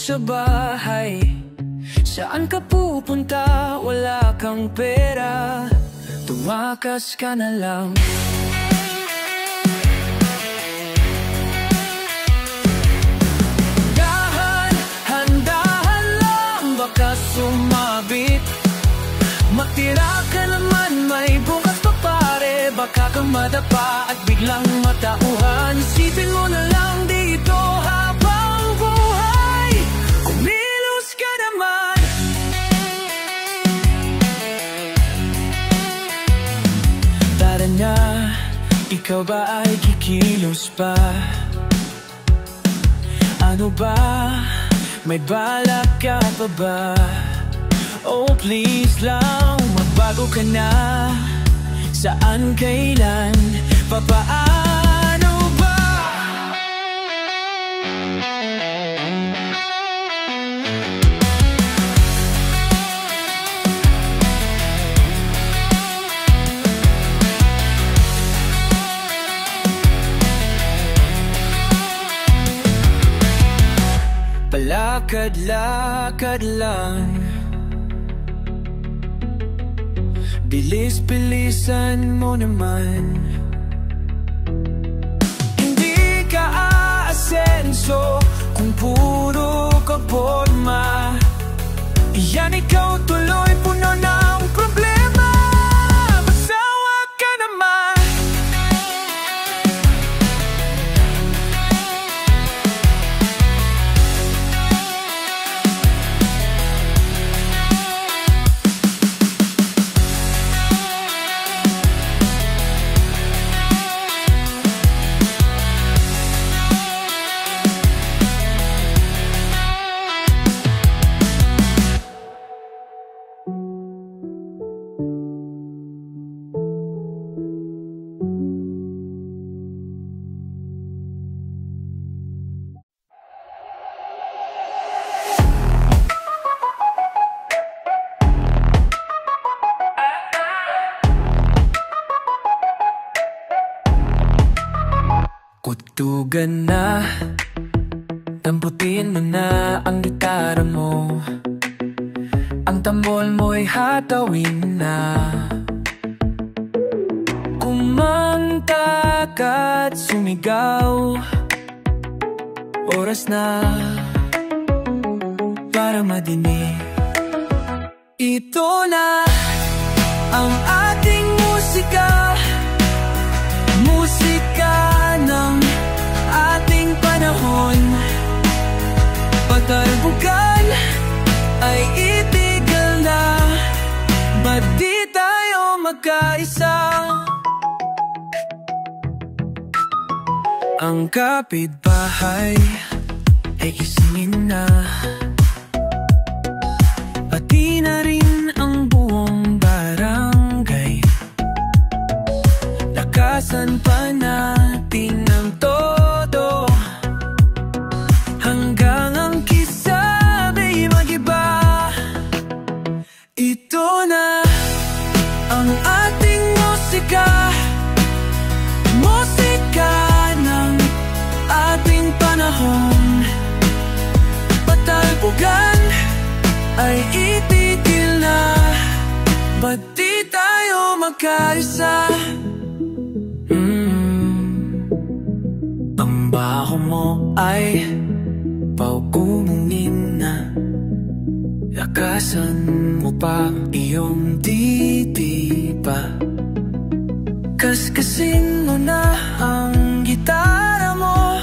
sa bahay. Saan ka pupunta? Wala kang pera, tumakas ka na lang. Dahan-dahan lang, baka sumabit. Matira ka naman, may bukas pa pare. Baka ka madapa at biglang matauhan. Isipin mo na lang dito habang buhay, kumilos ka naman. Tara na, ikaw ba ay kikilos pa? Ano ba, may balak ka pa ba? Oh please lang, magbago ka na. Saan, kailan, papaano ba? Palakad-lakad lang, bilis-bilisan mo naman. Hindi ka aasenso kung puro ka porma. Yan ikaw tuloy puno ng problema. Masawa ka naman. Kutugan na, damputin mo na ang gitara mo. Ang tambol mo'y hatawin na. Kumanta ka't sumigaw. Oras na para madinig. Ito na ang ating musika. Musika ng ating panahon. Patalbukan ay itigil na. Ba't di tayo magkaisa? Ang kapitbahay ay gisingin na, pati na rin ang buong barangay. Lakasan pa natin ang todo, hanggang ang kisabi mag-iba. Ito na ang ating musika. Musika ng ating panahon. Patalbugan ay itigil na. Ba't di tayo magkaisa? Ang baho mo ay paugungin na. Lakasan mo pa iyong titipa. Kaskasin mo na ang gitara mo,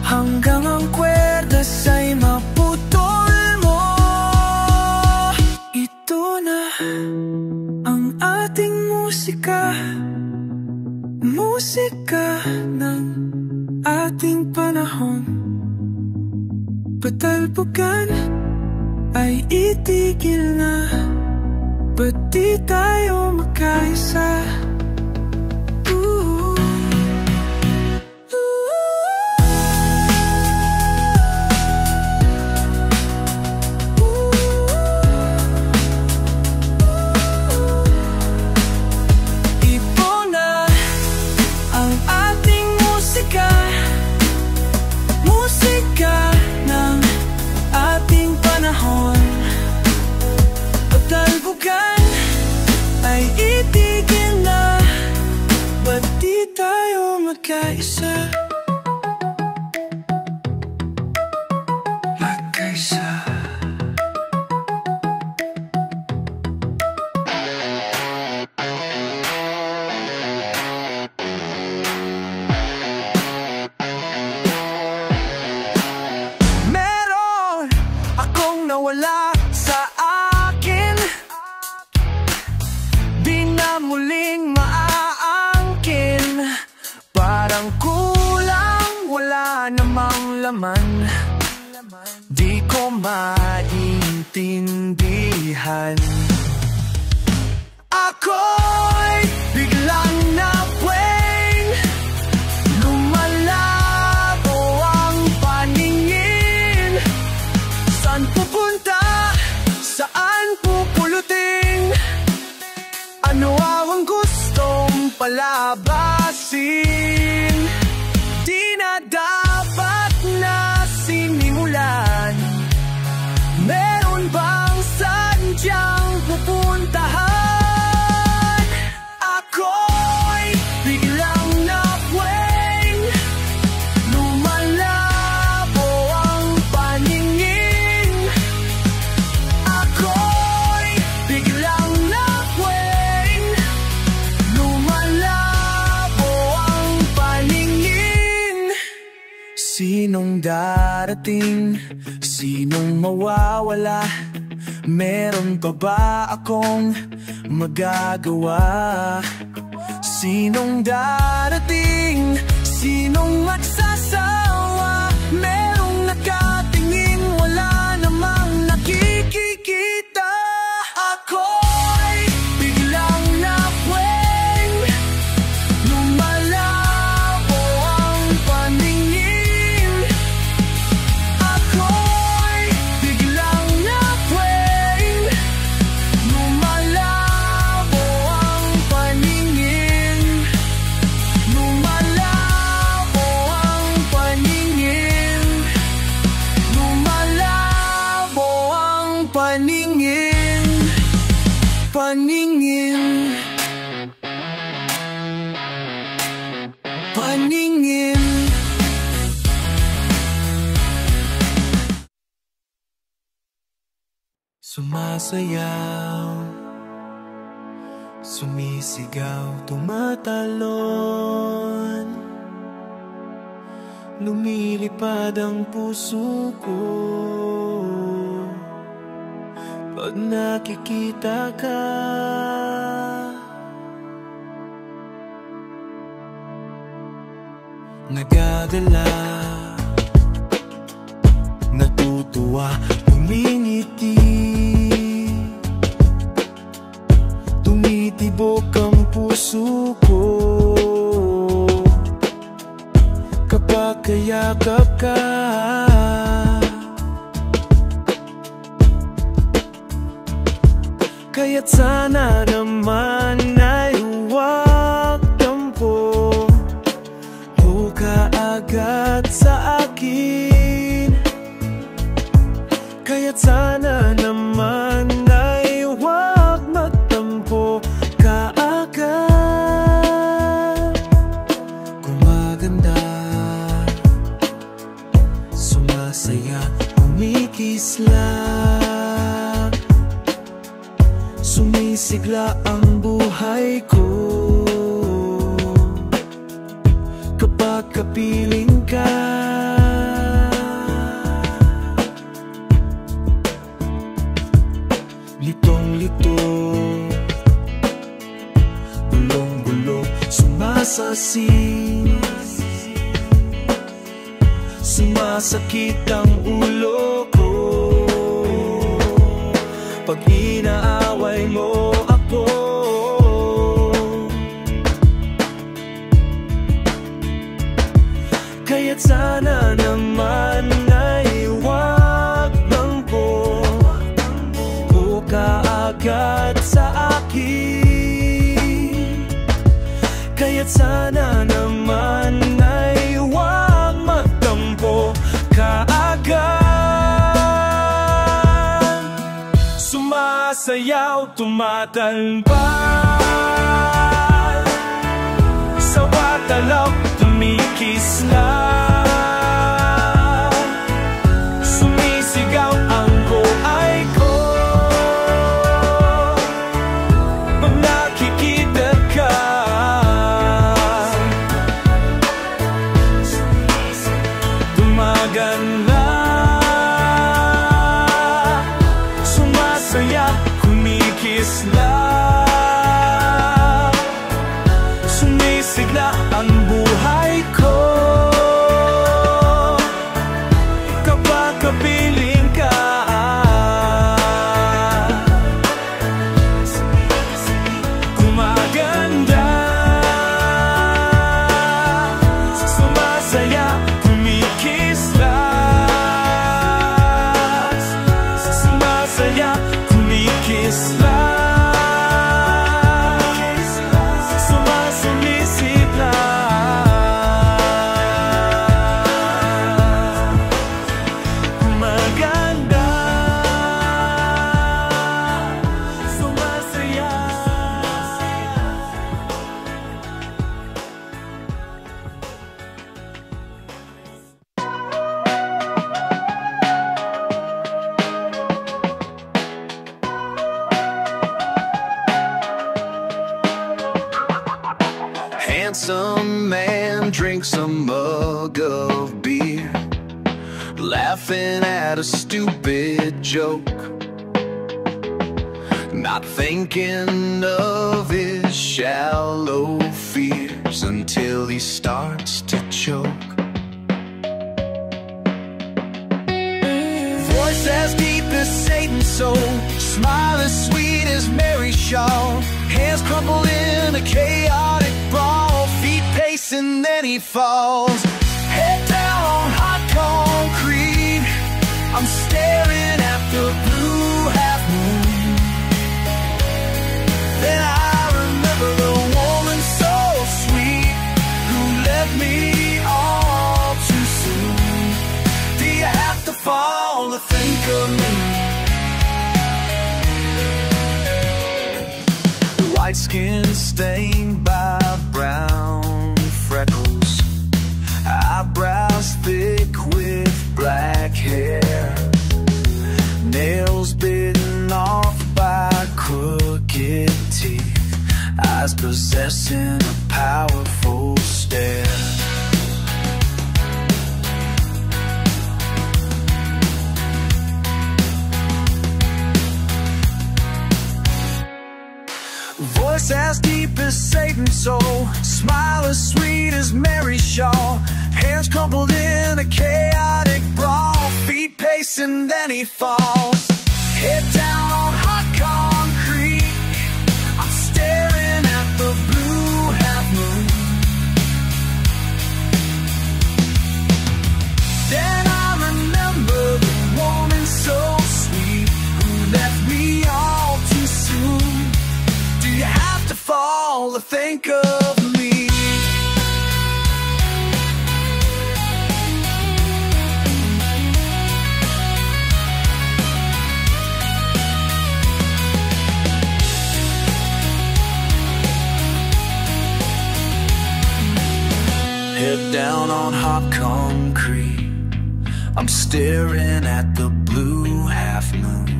hanggang ang kwerdas ay maputol mo. Ito na ang ating musika. Musika ng ating panahon. Patalbukan ay itigil na. Ba't di tayo magkaisa? Musika ng magkaisa. Meron akong nawala sa akin, di na muling maaangkin. Parang kulang, wala namang laman, di ko maintindihan. Ako'y biglang napweng, lumalabo ang paningin. Saan pupunta? Saan pupulutin? Ano ang gustong palabasin? Di na dapat na sinimulan. Meron bang sadyang pupuntahan? Ako'y biglang napweng, lumalabo ang paningin. Ako'y biglang napweng, lumalabo ang paningin. Sinong darating? Sinong mawawala? Meron pa ba akong magagawa? Sinong darating? Sinong magsasawa? Merong nakatingin, wala namang nakikita. Ako'y biglang napweng, lumalabo ang paningin. Ako'y biglang napweng, lumalabo ang paningin. Lumalabo ang paningin. Lumalabo ang paningin. Paningin. Paningin. Sumasayaw, sumisigaw, tumatalon, lumilipad ang puso ko pag nakikita ka. Nagadala, natutuwa, umingiti, tumitibok ang puso ko kapag kayakap ka. Kaya't sana naman ay huwag tampo o kaagad sa akin. Kaya't sana naman ay huwag magtampo kaagad. Gumaganda, sumasaya, kumikislap, sumisigla ang buhay ko kapag kapiling ka. Litong-lito, bulong-bulong, sumasasing, sumasakit ang ulo ko pag inaaway mo ako. Kaya't sana naman ay huwag bangko o kaagad sa akin. Kaya't sana naman ay huwag magtampo kaagad. Sumasayaw, tumatalbay, sa watalaw, tumikit, kumikislap. Sumisigaw ang buhay ko pag nakikita ka. Gumaganda, sumasaya, kumikislap. Sumisigla ang buhay ko kapag kapiling ka. Gumaganda, sumasaya, kumikislap. Sumasaya, kumikislap. Handsome man drinks a mug of beer, laughing at a stupid joke, not thinking of his shallow fears until he starts to choke. Voice as deep as Satan's soul, smile as sweet as Mary Shaw, hands crumpled in a chaotic brawl, feet pacing, then he falls. Head down on hot concrete, I'm staring at the blue half moon. Then I remember the woman so sweet who left me all too soon. Do you have to fall to think of me? White skin stained by brown freckles, eyebrows thick with black hair, nails bitten off by crooked teeth, eyes possessing a powerful stare. Voice as deep as Satan's soul, smile as sweet as Mary Shaw, hands crumpled in a chaotic brawl, feet pacing, then he falls. Head down on hot concrete, I'm staring at the blue half moon. Then I remember the woman so sweet who left me all too soon. Do you have to fall to think of me? Head down on hot concrete, I'm staring at the blue half moon.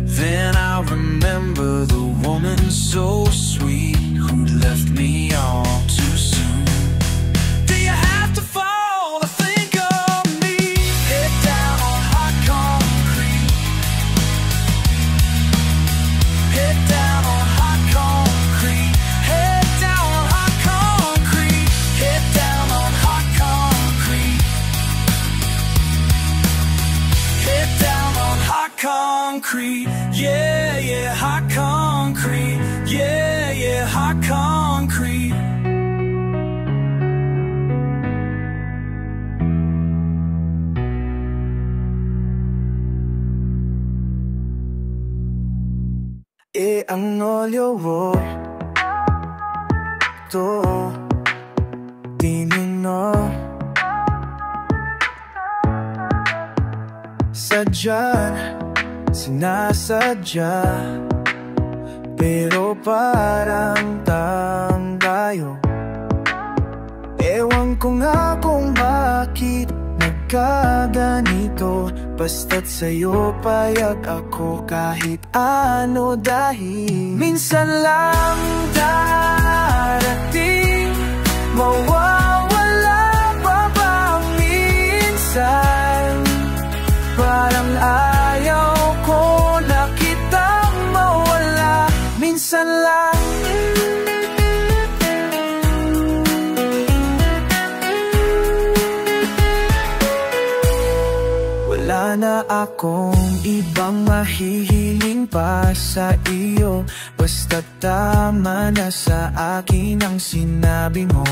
Then I remember the woman so sweet who left me all too soon. Do you have to fall to think of me? Head down on hot concrete, head down on hot concrete, head down on hot concrete, head down on hot concrete, head down on hot concrete. Yeah, yeah, hot concrete. Yeah, yeah, hot concrete. E ang olyo mo to di nino sadyan sinasadya, pero parang tayo. Ewan ko nga kung bakit nagkaganito, basta't sa'yo payag ako kahit ano. Dahil minsan lang darating, mawawala pa ba minsan? Parang ayaw ko na kitang mawala. Minsan lang wala na akong ibang mahihiling pa sa iyo, basta tama na sa akin ang sinabi mo.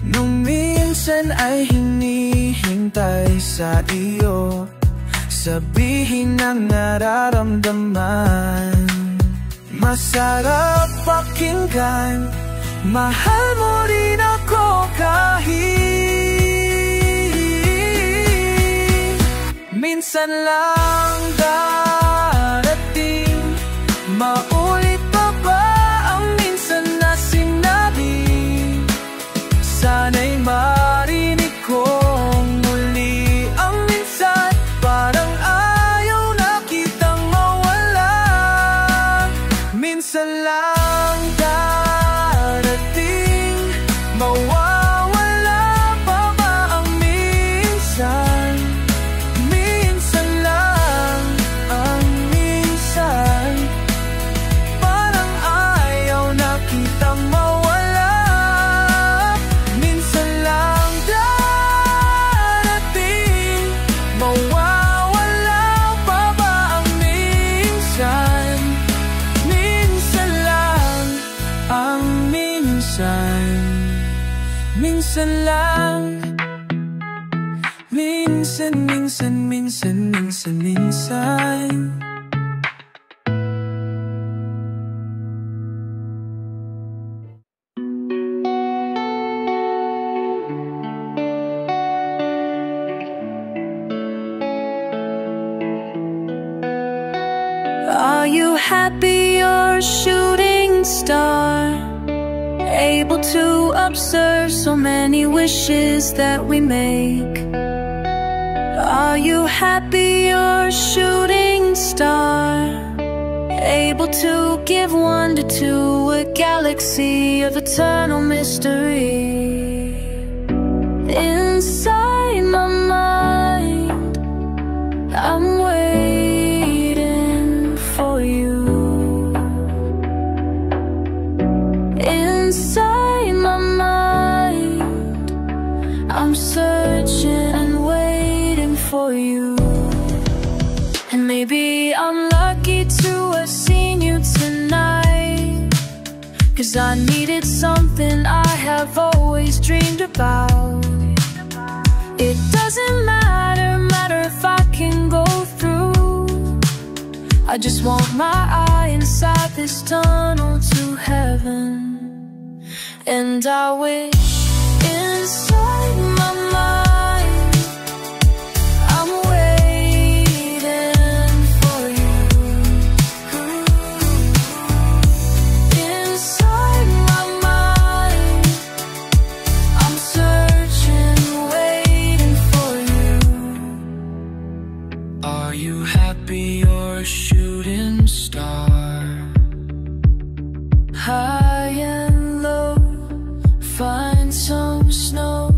Nung minsan ay hinihintay sa iyo, sabihin ang nararamdaman. Masarap pakinggan, mahal mo rin ako kahit minsan lang darating. Maulit pa ba ang minsan na sinabi? Sana'y marinig kong muli ang minsan. Parang ayaw na kitang mawala. Minsan lang darating, mawawala pa ba ang minsan? Minsan lang ang minsan. Parang ayaw na kitang mawala. Minsan lang darating, mawawala pa ba ang minsan? Minsan lang ang minsan. Minsan lang. Minsan, minsan, minsan, minsan, minsan. Are you happy you're a shooting star? Able to observe so many wishes that we make. Are you happy you're a shooting star? Able to give wonder to a galaxy of eternal mystery. Inside my mind, I'm waiting for you. Inside my mind, I'm searching and waiting for you. And maybe I'm lucky to have seen you tonight, 'cause I needed something I have always dreamed about. It doesn't matter if I can go through. I just want my eye inside this tunnel to heaven. And I wish inside my mind, I'm waiting for you. Inside my mind, I'm searching, waiting for you. Are you happy you're a shooting star? High and low, find some snow.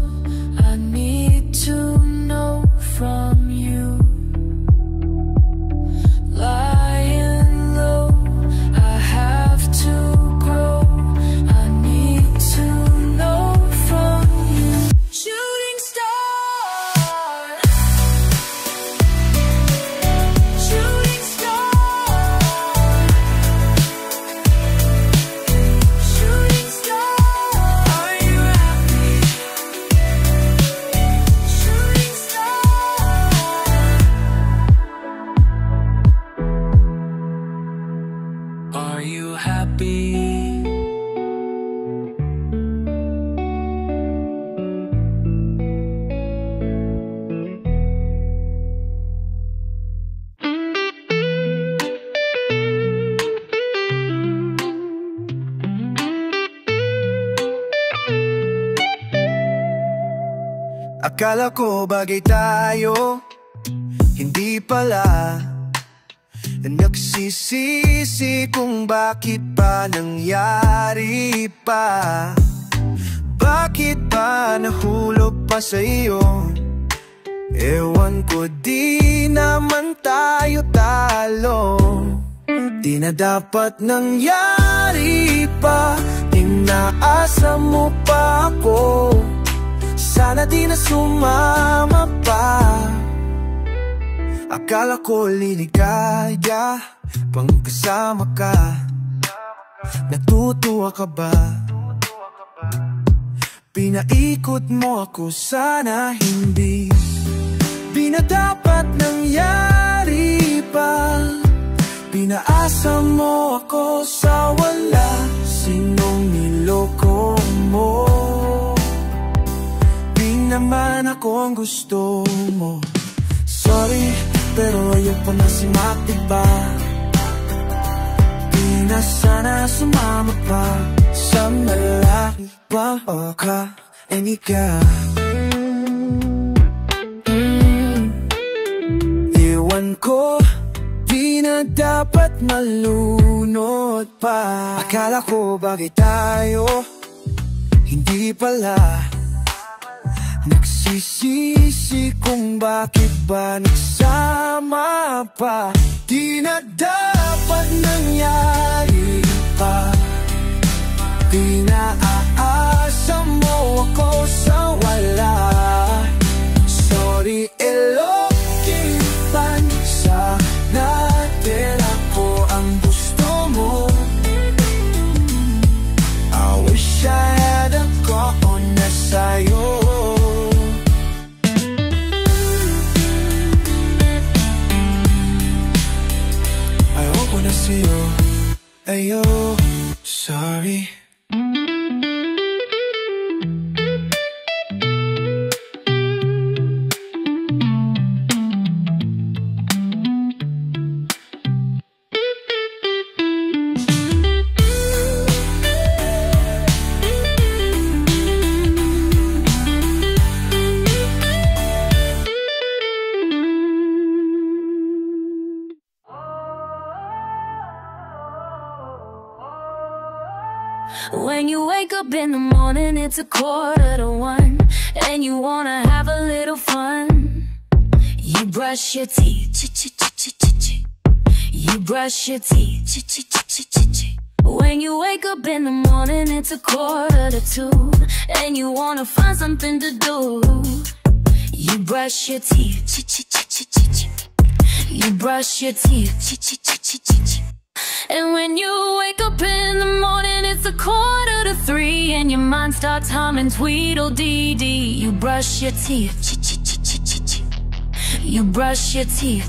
Akala ko bagay tayo, hindi pala. Nagsisisi kung bakit ba nangyari pa. Bakit ba nahulog pa sa iyo? Ewan ko, di naman tayo talo. Di na dapat nangyari pa. Inaasa mo pa ako, sana di na sumama pa. Akala ko liligaya pang kasama ka. Natutuwa ka ba? Pinaikot mo ako, sana hindi. Di na dapat nangyari pa. Pinaasa mo ako sa wala. Sinong niloko mo? Di naman ako ang gusto mo. Sorry, pero ayoko na simatig ba. Di na sana sumama pa sa malaki pa o ka, ka. Iwan ko, di na dapat malunod pa. Akala ko bagay tayo, hindi pala. Nagsisisi kung bakit ba nagsama pa. Di na dapat nangyari pa. Di na aasa mo ako sa wala. Sorry, Elohim, sana din ako ang gusto mo. I wish I had a call na sa'yo. Ayoko na sa'yo, ayo, sorry. When you wake up in the morning, it's 1:45, and you wanna have a little fun. You brush your teeth, you brush your teeth. When you wake up in the morning, it's 1:45, and you wanna find something to do. You brush your teeth, you brush your teeth. And when you wake up in the morning, it's 2:45, and your mind starts humming Tweedledee-dee. You brush your teeth, you brush your teeth.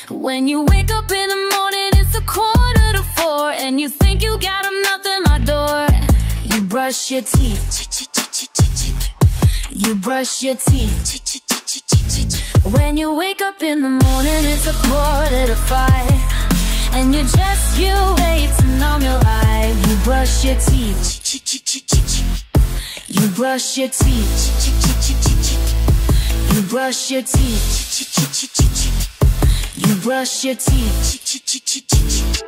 When you wake up in the morning, it's 3:45, and you think you got them nothing my door. You brush your teeth, you brush your teeth. When you wake up in the morning, it's 4:45, and you're just you wait to numb your life. You brush your teeth, you brush your teeth, you brush your teeth, you brush your teeth.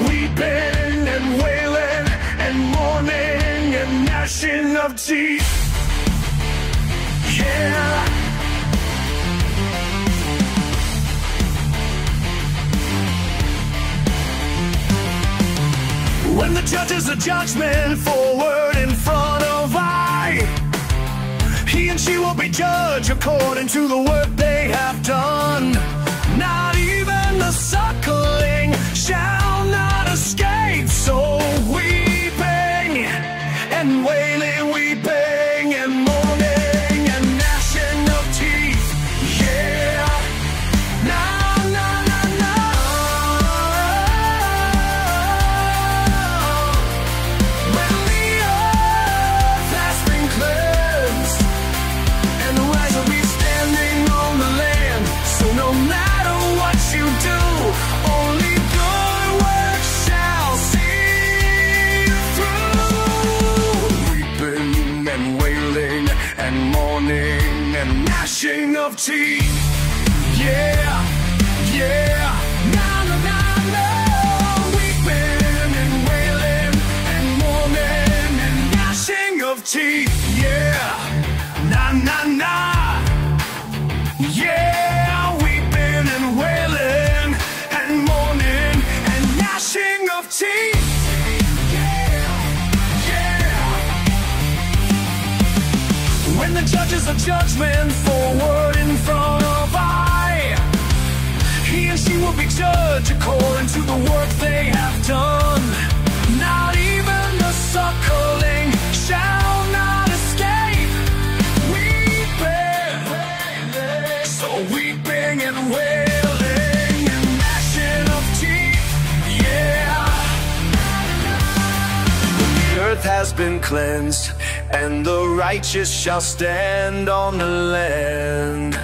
Weeping and wailing and mourning and gnashing of teeth. Yeah. When the judge is a judgment forward in front of I, he and she will be judged according to the work they have done. Not even the suckling shall not escape. So weeping and wailing, weeping and mourning and gnashing of teeth. Yeah. Na na na na gnashing of teeth. Yeah, yeah. Na na na na. Weeping and wailing and mourning and gnashing of teeth. Yeah, na na na. Yeah, weeping and wailing and mourning and gnashing of teeth. When the judges of judgment forward in front of I, he and she will be judged according to the work they have done. Not even the suckling shall not escape. Weeping, so weeping and wailing and gnashing of teeth. Yeah. The earth has been cleansed, and the righteous shall stand on the land.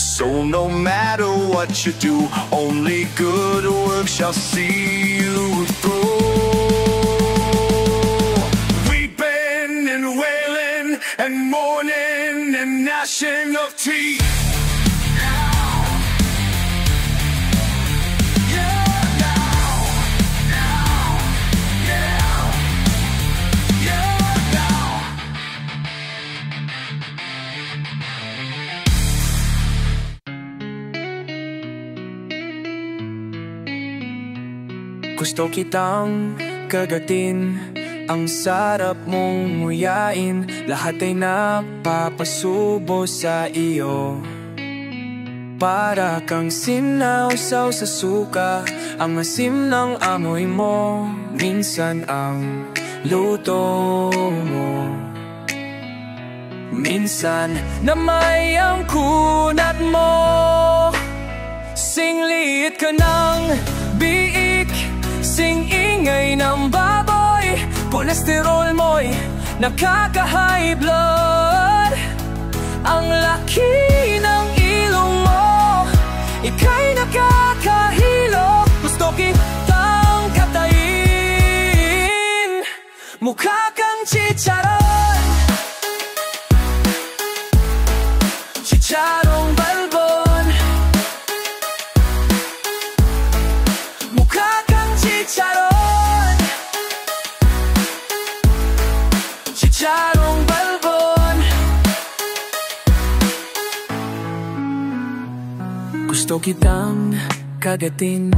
So no matter what you do, only good work shall see you through. Weeping and wailing and mourning and gnashing of teeth. Gusto kitang kagatin, ang sarap mong nguyain. Lahat ay napapasubo sa iyo. Para kang sinausaw sa suka, ang asim ng amoy mo. Minsan ang luto mo, minsan namay ang kunat mo. Singliit ka ng biik, sing-ingay ng baboy. Kolesterol mo'y nakaka-high blood. Ang laki ng ilong mo, ika'y nakakahilo. Gusto kitang katayin, mukha kang chicharon, chicharong balbon. Mukha kang chicharon, chicharong balbon. Gusto kitang kagatin,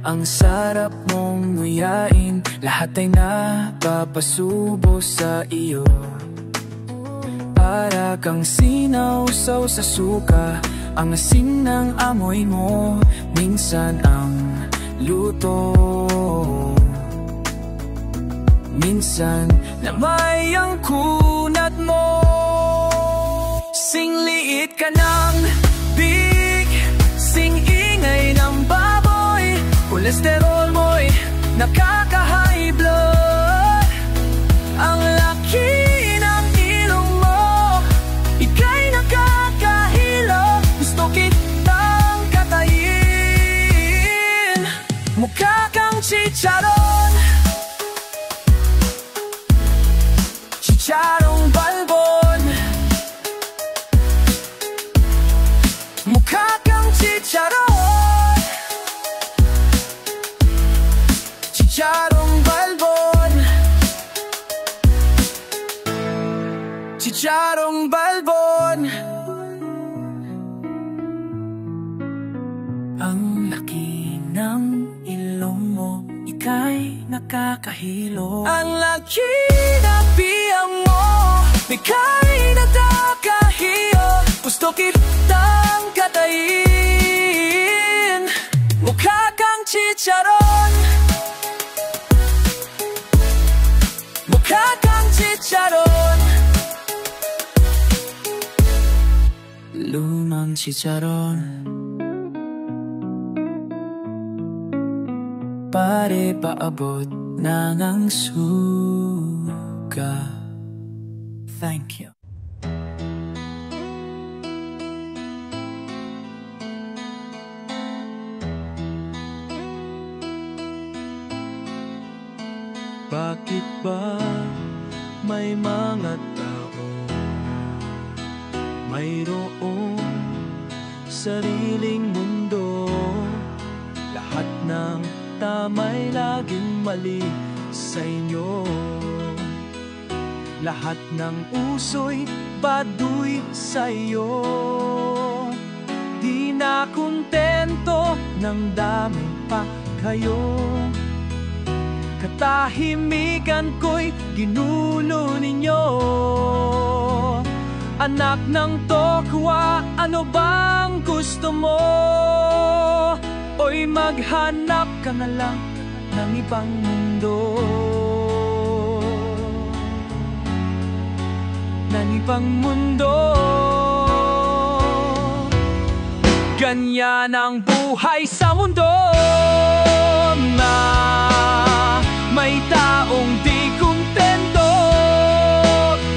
ang sarap mong nguyain. Lahat ay napapasubo sa iyo. Para kang sinausaw sa suka, ang asin ng amoy mo. Minsan ang luto, minsan namay ang kunat mo. Singliit ka ng big, sing-ingay ng baboy. Kolesterol mo'y nakaka-high blood. Ang laki ng ilong mo, ika'y nakakahilo. Gusto kitang katayin, mukha kang chicharon, chicharong balbon. Mukha kang chicharon, chicharong balbon. Chicharong balbon. Ang laki ng ilong mo, ika'y nakakahilo. Ang laki na biyang mo, ika'y nakakahilo. Gusto kitang katayin, mukha kang chicharon, mukha kang chicharon. Lumang chicharon, pare paabot ng ang suka. Thank you. Bakit ba may mga tao mayroong sariling mundo. Lahat ng tama'y laging mali sa inyo. Lahat ng uso'y baduy sa iyo. Di na kontento nang dami pa kayo. Katahimikan ko'y ginulo ninyo. Anak ng tokwa, ano bang gusto mo? Oy, maghanap ka na lang ng ibang mundo. Ng ibang mundo. Ganyan ang buhay sa mundo na may taong di kontento.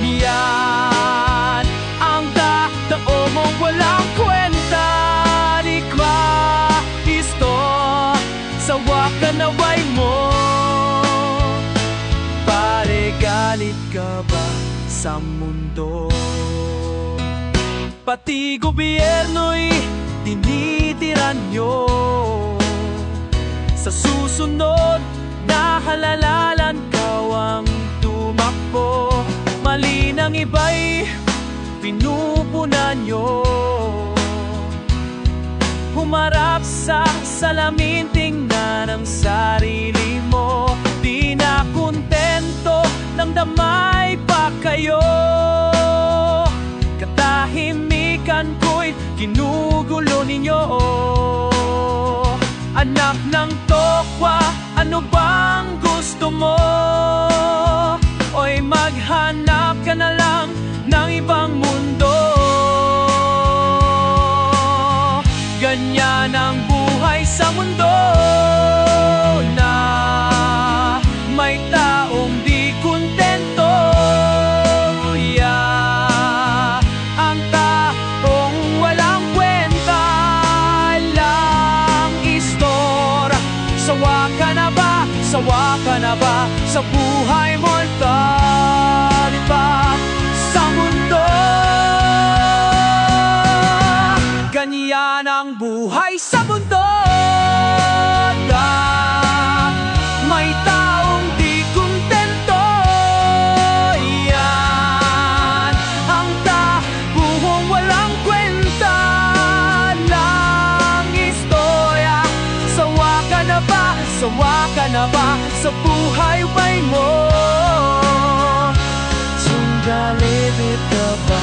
Yan ang tao mong walang kwenta. Di ka isto, sawa ka na way mo. Pare, galit ka ba sa mundo? Pati gobyerno'y tinitiran nyo. Sa susunod na halalalan kawang tumakbo. Mali ng iba'y pinupunan nyo. Humarap sa salamin, tingnan ang sarili mo. Di na kontento nang damay pa kayo. Katahimikan ko'y ginugulo ninyo. Anak ng tokwa, ano bang gusto mo? Oy, maghanap ka na lang ng ibang mundo. Ganyan ang buhay sa mundo na may taong di kontento. Yeah, ang taong walang kwenta lang istorya. Sawa ka na ba? Sawa ka na ba sa buhay mo? Tali pa sa mundo. Ganyan ang buhay sa mundo na may taong di kontento. Yan ang taong walang kwenta lang istorya. Sawa ka na ba? Sawa ka na ba sa buhay mo? Galit ka ba